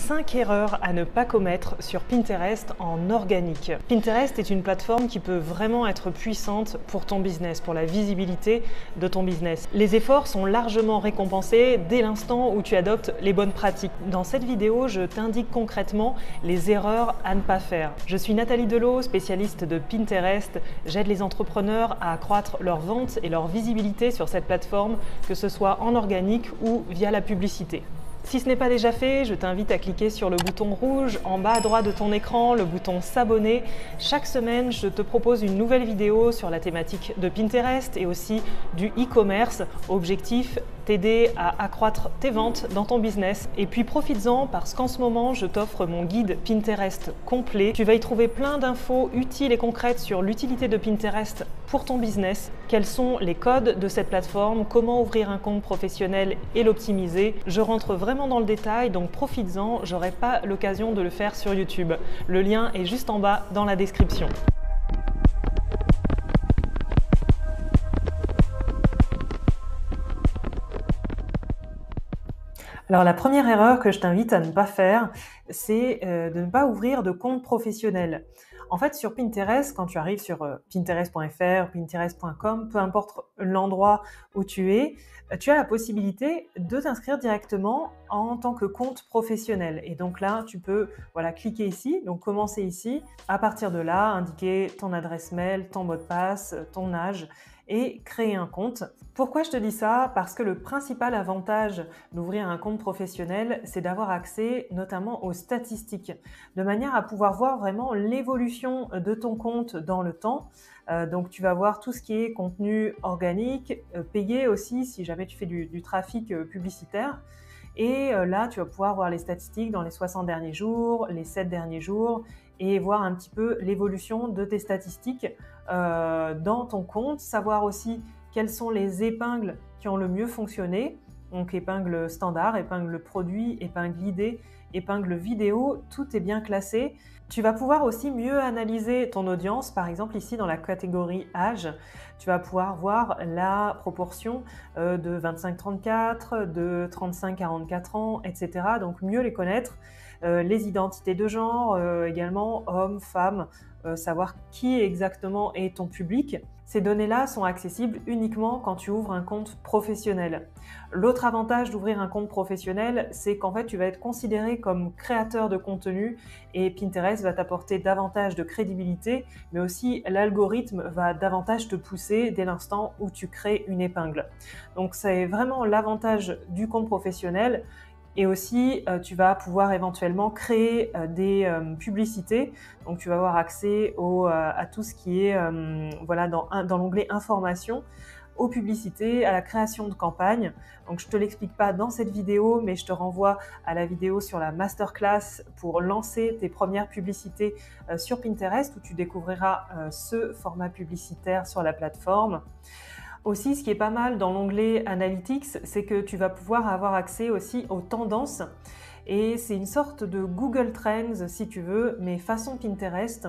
5 erreurs à ne pas commettre sur Pinterest en organique. Pinterest est une plateforme qui peut vraiment être puissante pour ton business, pour la visibilité de ton business. Les efforts sont largement récompensés dès l'instant où tu adoptes les bonnes pratiques. Dans cette vidéo, je t'indique concrètement les erreurs à ne pas faire. Je suis Nathalie Delot, spécialiste de Pinterest. J'aide les entrepreneurs à accroître leurs ventes et leur visibilité sur cette plateforme, que ce soit en organique ou via la publicité. Si ce n'est pas déjà fait, je t'invite à cliquer sur le bouton rouge en bas à droite de ton écran, le bouton s'abonner. Chaque semaine, je te propose une nouvelle vidéo sur la thématique de Pinterest et aussi du e-commerce. Objectif, t'aider à accroître tes ventes dans ton business. Et puis profites-en parce qu'en ce moment, je t'offre mon guide Pinterest complet. Tu vas y trouver plein d'infos utiles et concrètes sur l'utilité de Pinterest pour ton business, quels sont les codes de cette plateforme, comment ouvrir un compte professionnel et l'optimiser. Je rentre vraiment dans le détail, donc profites-en, j'aurai pas l'occasion de le faire sur YouTube. Le lien est juste en bas dans la description. Alors la première erreur que je t'invite à ne pas faire, c'est de ne pas ouvrir de compte professionnel. En fait, sur Pinterest, quand tu arrives sur pinterest.fr, pinterest.com, peu importe l'endroit où tu es, tu as la possibilité de t'inscrire directement en tant que compte professionnel. Et donc là, tu peux cliquer ici, donc commencer ici. À partir de là, indiquer ton adresse mail, ton mot de passe, ton âge et créer un compte. Pourquoi je te dis ça? Parce que le principal avantage d'ouvrir un compte professionnel, c'est d'avoir accès notamment aux statistiques, de manière à pouvoir voir vraiment l'évolution de ton compte dans le temps. Donc tu vas voir tout ce qui est contenu organique, payé aussi si jamais tu fais du trafic publicitaire. Et là, tu vas pouvoir voir les statistiques dans les 60 derniers jours, les 7 derniers jours et voir un petit peu l'évolution de tes statistiques dans ton compte, savoir aussi quelles sont les épingles qui ont le mieux fonctionné, donc épingle standard, épingle produit, épingle idée, épingle vidéo, tout est bien classé. Tu vas pouvoir aussi mieux analyser ton audience, par exemple ici dans la catégorie âge, tu vas pouvoir voir la proportion de 25-34, de 35-44 ans, etc. Donc mieux les connaître, les identités de genre également, hommes, femmes, savoir qui exactement est ton public. Ces données-là sont accessibles uniquement quand tu ouvres un compte professionnel. L'autre avantage d'ouvrir un compte professionnel, c'est qu'en fait, tu vas être considéré comme créateur de contenu et Pinterest va t'apporter davantage de crédibilité, mais aussi l'algorithme va davantage te pousser dès l'instant où tu crées une épingle. Donc, c'est vraiment l'avantage du compte professionnel. Et aussi, tu vas pouvoir éventuellement créer des publicités. Donc, tu vas avoir accès à tout ce qui est dans l'onglet Informations, aux publicités, à la création de campagnes. Donc, je ne te l'explique pas dans cette vidéo, mais je te renvoie à la vidéo sur la masterclass pour lancer tes premières publicités sur Pinterest, où tu découvriras ce format publicitaire sur la plateforme. Aussi, ce qui est pas mal dans l'onglet Analytics, c'est que tu vas pouvoir avoir accès aussi aux tendances. Et c'est une sorte de Google Trends, si tu veux, mais façon Pinterest,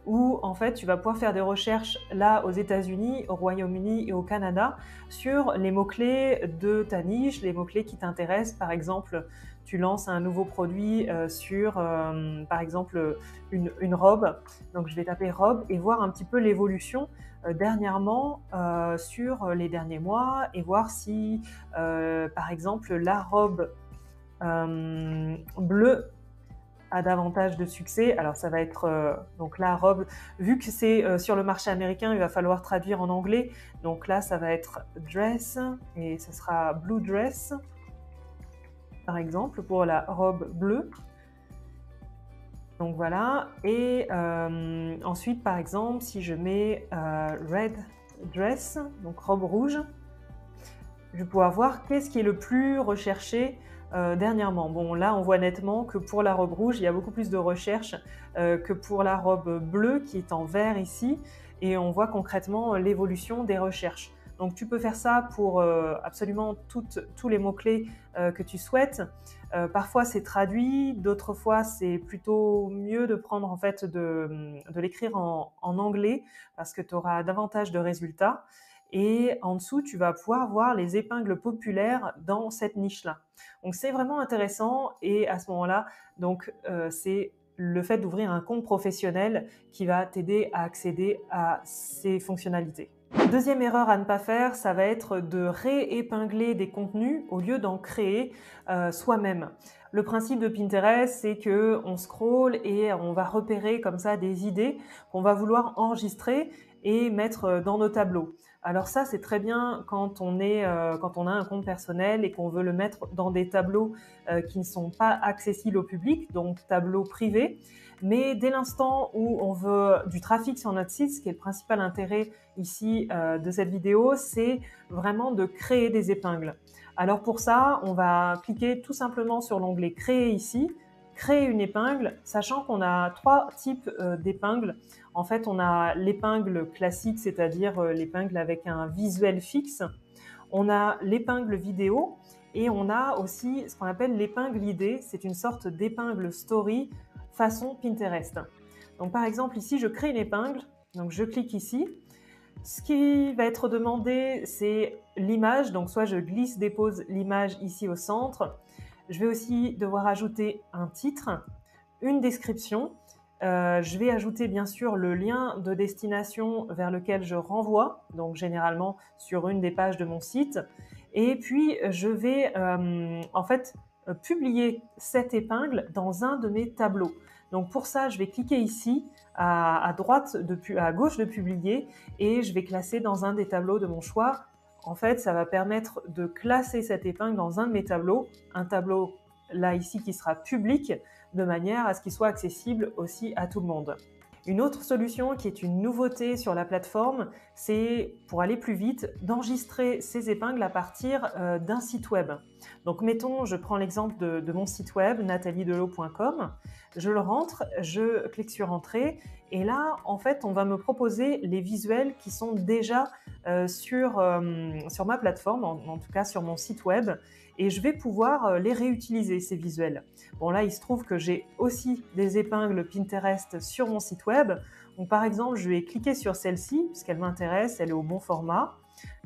où en fait tu vas pouvoir faire des recherches là aux États-Unis, au Royaume-Uni et au Canada sur les mots-clés de ta niche, les mots-clés qui t'intéressent. Par exemple, tu lances un nouveau produit sur, par exemple, une robe. Donc je vais taper robe et voir un petit peu l'évolution dernièrement sur les derniers mois et voir si, par exemple, la robe bleue a davantage de succès. Alors ça va être donc la robe, vu que c'est sur le marché américain, il va falloir traduire en anglais. Donc là, ça va être dress et ce sera blue dress, par exemple, pour la robe bleue. Donc voilà. Et ensuite, par exemple, si je mets red dress, donc robe rouge, je vais pouvoir voir qu'est-ce qui est le plus recherché dernièrement. Bon, là, on voit nettement que pour la robe rouge, il y a beaucoup plus de recherches que pour la robe bleue qui est en vert ici. Et on voit concrètement l'évolution des recherches. Donc, tu peux faire ça pour absolument tous les mots-clés que tu souhaites. Parfois, c'est traduit. D'autres fois, c'est plutôt mieux de prendre en fait de l'écrire en anglais parce que tu auras davantage de résultats. et en dessous, tu vas pouvoir voir les épingles populaires dans cette niche-là. Donc c'est vraiment intéressant et à ce moment-là, c'est le fait d'ouvrir un compte professionnel qui va t'aider à accéder à ces fonctionnalités. Deuxième erreur à ne pas faire, ça va être de réépingler des contenus au lieu d'en créer soi-même. Le principe de Pinterest, c'est qu'on scrolle et on va repérer comme ça des idées qu'on va vouloir enregistrer et mettre dans nos tableaux. Alors ça, c'est très bien quand on a un compte personnel et qu'on veut le mettre dans des tableaux qui ne sont pas accessibles au public, donc tableaux privés. Mais dès l'instant où on veut du trafic sur notre site, ce qui est le principal intérêt ici de cette vidéo, c'est vraiment de créer des épingles. Alors pour ça, on va cliquer tout simplement sur l'onglet « Créer » ici, créer une épingle, sachant qu'on a trois types d'épingles. En fait, on a l'épingle classique, c'est-à-dire l'épingle avec un visuel fixe. On a l'épingle vidéo et on a aussi ce qu'on appelle l'épingle idée. C'est une sorte d'épingle story façon Pinterest. Donc par exemple, ici, je crée une épingle. Donc je clique ici. Ce qui va être demandé, c'est l'image. Donc soit je glisse, dépose l'image ici au centre. Je vais aussi devoir ajouter un titre, une description. Je vais ajouter bien sûr le lien de destination vers lequel je renvoie, donc généralement sur une des pages de mon site. Et puis je vais publier cette épingle dans un de mes tableaux. Donc pour ça, je vais cliquer ici à gauche de publier et je vais classer dans un des tableaux de mon choix. En fait, ça va permettre de classer cette épingle dans un de mes tableaux, un tableau là ici qui sera public, de manière à ce qu'il soit accessible aussi à tout le monde. Une autre solution qui est une nouveauté sur la plateforme, c'est pour aller plus vite, d'enregistrer ces épingles à partir d'un site web. Donc mettons, je prends l'exemple de mon site web, nataliedelot.com, je le rentre, je clique sur Entrée, et là, en fait, on va me proposer les visuels qui sont déjà sur ma plateforme, en tout cas sur mon site web, et je vais pouvoir les réutiliser, ces visuels. Bon, là, il se trouve que j'ai aussi des épingles Pinterest sur mon site web. Donc, par exemple, je vais cliquer sur celle-ci, puisqu'elle m'intéresse, elle est au bon format.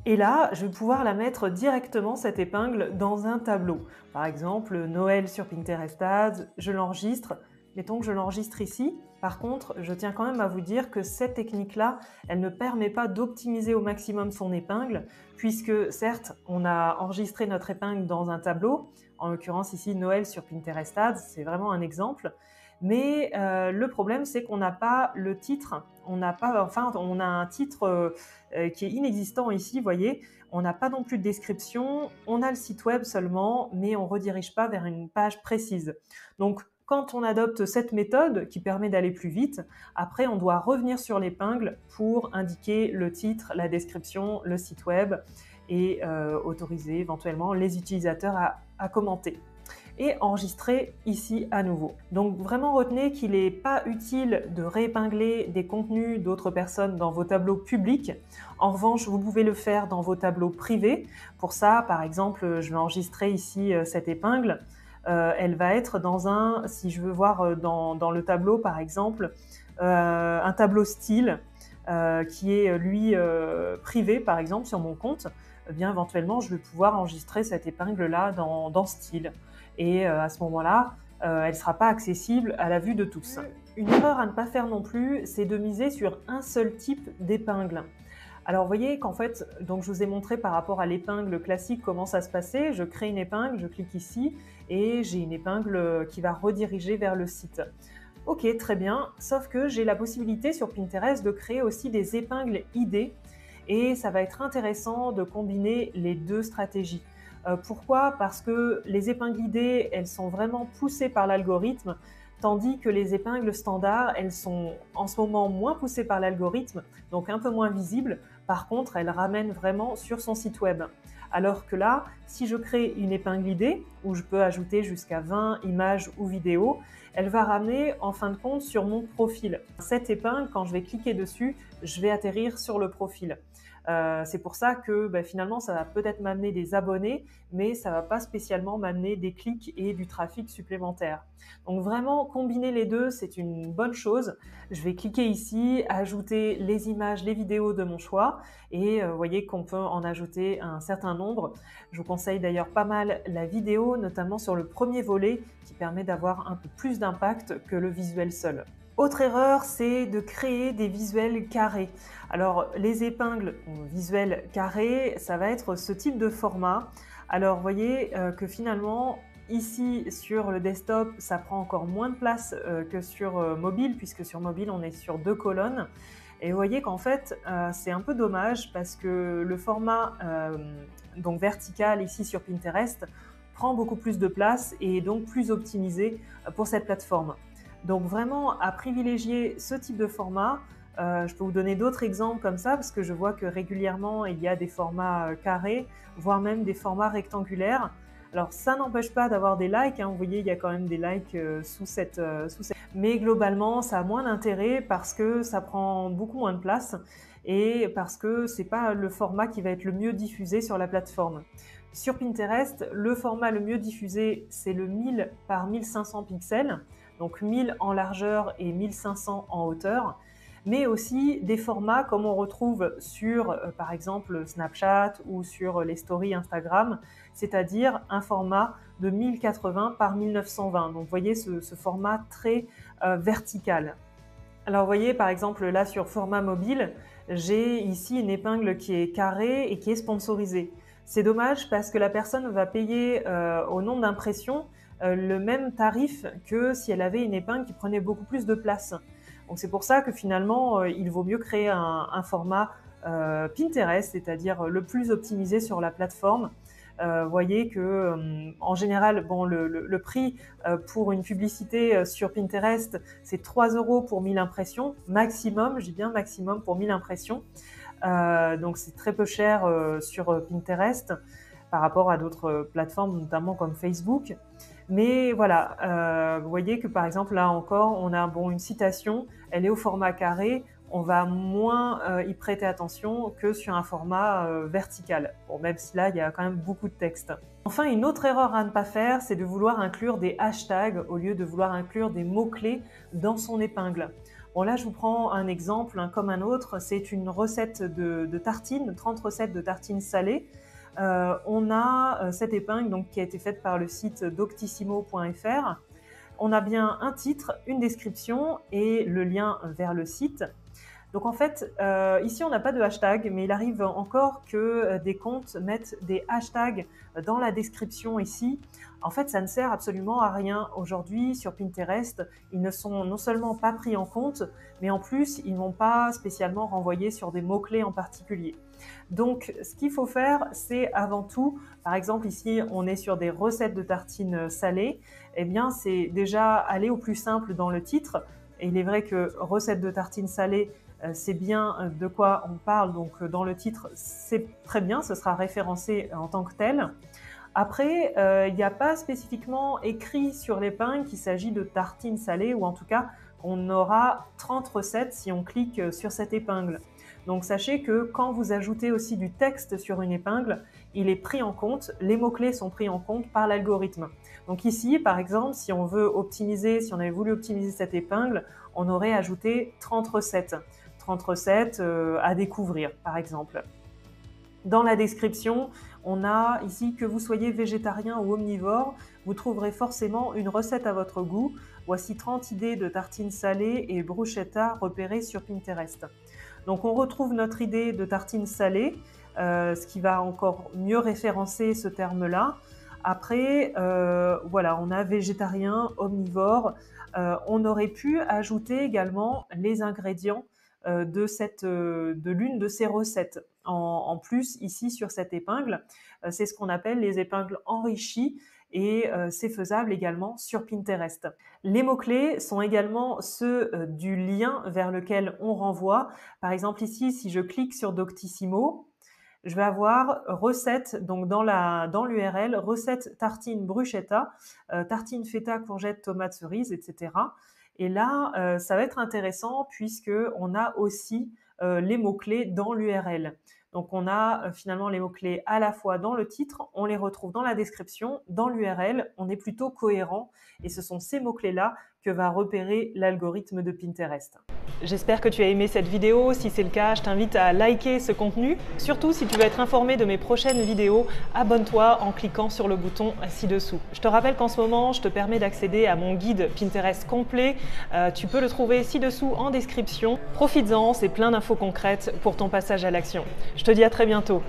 Et là, je vais pouvoir la mettre directement, cette épingle, dans un tableau. Par exemple, Noël sur Pinterest Ads, je l'enregistre. Mettons que je l'enregistre ici. Par contre, je tiens quand même à vous dire que cette technique-là, elle ne permet pas d'optimiser au maximum son épingle, puisque certes, on a enregistré notre épingle dans un tableau, en l'occurrence ici Noël sur Pinterest Ads, c'est vraiment un exemple. Mais le problème, c'est qu'on n'a pas le titre, on a un titre qui est inexistant ici, vous voyez. On n'a pas non plus de description, on a le site web seulement, mais on ne redirige pas vers une page précise. Donc, quand on adopte cette méthode qui permet d'aller plus vite, après on doit revenir sur l'épingle pour indiquer le titre, la description, le site web et autoriser éventuellement les utilisateurs à commenter et enregistrer ici à nouveau. Donc vraiment retenez qu'il n'est pas utile de réépingler des contenus d'autres personnes dans vos tableaux publics. En revanche, vous pouvez le faire dans vos tableaux privés. Pour ça, par exemple, je vais enregistrer ici cette épingle. Elle va être si je veux voir dans le tableau par exemple, un tableau style qui est lui privé par exemple sur mon compte, eh bien éventuellement je vais pouvoir enregistrer cette épingle là dans style et à ce moment-là elle ne sera pas accessible à la vue de tous. Une erreur à ne pas faire non plus, c'est de miser sur un seul type d'épingle. Alors vous voyez qu'en fait, donc je vous ai montré par rapport à l'épingle classique comment ça se passait. Je crée une épingle, je clique ici et j'ai une épingle qui va rediriger vers le site. Ok, très bien, sauf que j'ai la possibilité sur Pinterest de créer aussi des épingles idées et ça va être intéressant de combiner les deux stratégies. Pourquoi? Parce que les épingles idées, elles sont vraiment poussées par l'algorithme, tandis que les épingles standards, elles sont en ce moment moins poussées par l'algorithme, donc un peu moins visibles. Par contre, elles ramènent vraiment sur son site web. Alors que là, si je crée une épingle idée, où je peux ajouter jusqu'à 20 images ou vidéos, elle va ramener en fin de compte sur mon profil. Cette épingle, quand je vais cliquer dessus, je vais atterrir sur le profil. C'est pour ça que finalement, ça va peut-être m'amener des abonnés, mais ça va pas spécialement m'amener des clics et du trafic supplémentaire. Donc vraiment, combiner les deux, c'est une bonne chose. Je vais cliquer ici, ajouter les images, les vidéos de mon choix et vous voyez qu'on peut en ajouter un certain nombre. Je vous conseille d'ailleurs pas mal la vidéo, notamment sur le premier volet qui permet d'avoir un peu plus d'impact que le visuel seul. Autre erreur, c'est de créer des visuels carrés. Alors, les épingles visuels carrés, ça va être ce type de format. Alors, vous voyez que finalement, ici, sur le desktop, ça prend encore moins de place que sur mobile, puisque sur mobile, on est sur 2 colonnes. Et vous voyez qu'en fait, c'est un peu dommage parce que le format donc vertical ici sur Pinterest prend beaucoup plus de place et est donc plus optimisé pour cette plateforme. Donc vraiment à privilégier ce type de format. Je peux vous donner d'autres exemples comme ça parce que je vois que régulièrement il y a des formats carrés, voire même des formats rectangulaires. Alors ça n'empêche pas d'avoir des likes, hein. Vous voyez il y a quand même des likes sous cette. Mais globalement ça a moins d'intérêt parce que ça prend beaucoup moins de place et parce que c'est pas le format qui va être le mieux diffusé sur la plateforme. Sur Pinterest, le format le mieux diffusé c'est le 1000 par 1500 pixels, donc 1000 en largeur et 1500 en hauteur, mais aussi des formats comme on retrouve sur par exemple Snapchat ou sur les stories Instagram, c'est-à-dire un format de 1080 par 1920. Donc vous voyez ce format très vertical. Alors vous voyez par exemple là sur format mobile, j'ai ici une épingle qui est carrée et qui est sponsorisée. C'est dommage parce que la personne va payer au nombre d'impressions le même tarif que si elle avait une épingle qui prenait beaucoup plus de place. Donc c'est pour ça que finalement il vaut mieux créer un format Pinterest, c'est-à-dire le plus optimisé sur la plateforme. Vous voyez que en général, bon, le prix pour une publicité sur Pinterest, c'est 3 € pour 1000 impressions, maximum, je dis bien maximum pour 1000 impressions. Donc c'est très peu cher sur Pinterest par rapport à d'autres plateformes, notamment comme Facebook. Mais voilà, vous voyez que par exemple là encore, on a une citation, elle est au format carré, on va moins y prêter attention que sur un format vertical. Bon, même si là, il y a quand même beaucoup de texte. Enfin, une autre erreur à ne pas faire, c'est de vouloir inclure des hashtags au lieu de vouloir inclure des mots-clés dans son épingle. Bon, là, je vous prends un exemple comme un autre. C'est une recette de tartines, 30 recettes de tartines salées. On a cette épingle donc, qui a été faite par le site doctissimo.fr. On a bien un titre, une description et le lien vers le site. Donc en fait, ici on n'a pas de hashtag, mais il arrive encore que des comptes mettent des hashtags dans la description ici. En fait, ça ne sert absolument à rien. Aujourd'hui, sur Pinterest, ils ne sont non seulement pas pris en compte, mais en plus, ils n'ont pas spécialement renvoyé sur des mots-clés en particulier. Donc, ce qu'il faut faire, c'est avant tout, par exemple ici, on est sur des recettes de tartines salées, eh bien, c'est déjà aller au plus simple dans le titre. Et il est vrai que recettes de tartines salées, c'est bien de quoi on parle, donc dans le titre, c'est très bien, ce sera référencé en tant que tel. Après, il n'y a pas spécifiquement écrit sur l'épingle qu'il s'agit de tartines salées, ou en tout cas, on aura 30 recettes si on clique sur cette épingle. Donc sachez que quand vous ajoutez aussi du texte sur une épingle, il est pris en compte, les mots-clés sont pris en compte par l'algorithme. Donc ici, par exemple, si on veut optimiser, si on avait voulu optimiser cette épingle, on aurait ajouté 30 recettes. 30 recettes à découvrir, par exemple. Dans la description, on a ici que vous soyez végétarien ou omnivore, vous trouverez forcément une recette à votre goût. Voici 30 idées de tartines salées et bruschetta repérées sur Pinterest. Donc on retrouve notre idée de tartines salées, ce qui va encore mieux référencer ce terme-là. Après, voilà, on a végétarien, omnivore. On aurait pu ajouter également les ingrédients de l'une de ces recettes. En plus, ici sur cette épingle, c'est ce qu'on appelle les épingles enrichies et c'est faisable également sur Pinterest. Les mots-clés sont également ceux du lien vers lequel on renvoie. Par exemple ici, si je clique sur Doctissimo, je vais avoir recette, donc dans l'URL, recette tartine bruschetta, tartine feta, courgette, tomate, cerise, etc. Et là, ça va être intéressant puisqu'on a aussi les mots-clés dans l'URL. Donc on a finalement les mots-clés à la fois dans le titre, on les retrouve dans la description, dans l'URL, on est plutôt cohérent et ce sont ces mots-clés-là que va repérer l'algorithme de Pinterest. J'espère que tu as aimé cette vidéo. Si c'est le cas, je t'invite à liker ce contenu. Surtout, si tu veux être informé de mes prochaines vidéos, abonne-toi en cliquant sur le bouton ci-dessous. Je te rappelle qu'en ce moment, je te permets d'accéder à mon guide Pinterest complet. Tu peux le trouver ci-dessous en description. Profites-en, c'est plein d'infos concrètes pour ton passage à l'action. Je te dis à très bientôt.